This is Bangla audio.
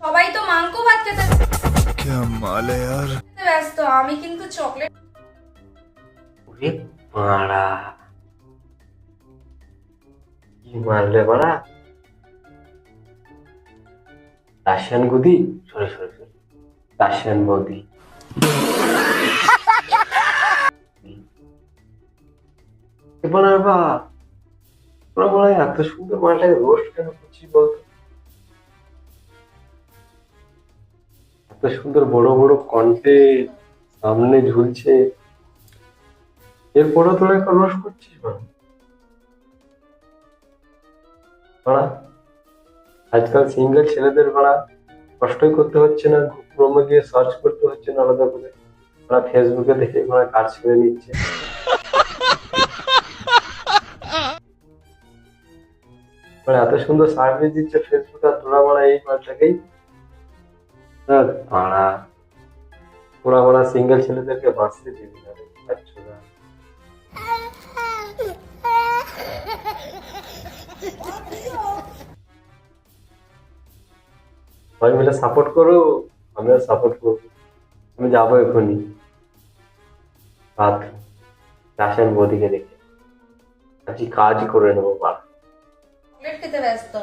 সবাই তো মাংস ভাত খেতে क्या माल है यार। ব্যস্ত, আমি কিন্তু চকলেট। ওরে বাড়া, কি মারলে বাড়া! রাশিয়ান গদি, সরি সরি সরি, রাশিয়ান বৌদি। এবার বা তোরা বলা এত সুন্দর মালটাকে রোস্ট কেন করছিস বলতো? এত সুন্দর বড় বড় কন্টে সামনে ঝুলছে, এরপরও তোরা এখন রোস্ট করছিস বাড়া। আজকাল সিঙ্গেল ছেলেদের বাড়া কষ্টই করতে হচ্ছে না, ক্রোমে গিয়ে সার্চ করতে হচ্ছে না আলাদা করে, ওরা ফেসবুকে দেখে ওরা কাজ করে নিচ্ছে। মানে এত সুন্দর সার্ভিস দিচ্ছে ফেসবুক, আর তোরা বাড়া এই মালটাকেই বাড়া, তোরা বাড়া সিঙ্গেল ছেলেদেরকে বাঁচতে দিবি না রে, বাচ্চারা। সবাই মিলে সাপোর্ট করো, আমিও সাপোর্ট করবো। আমি যাবো এখনই রাত, রাশিয়ান বৌদিকে দেখে আজকে কাজ করে নেবো বাড়া। খেতে ব্যস্ত।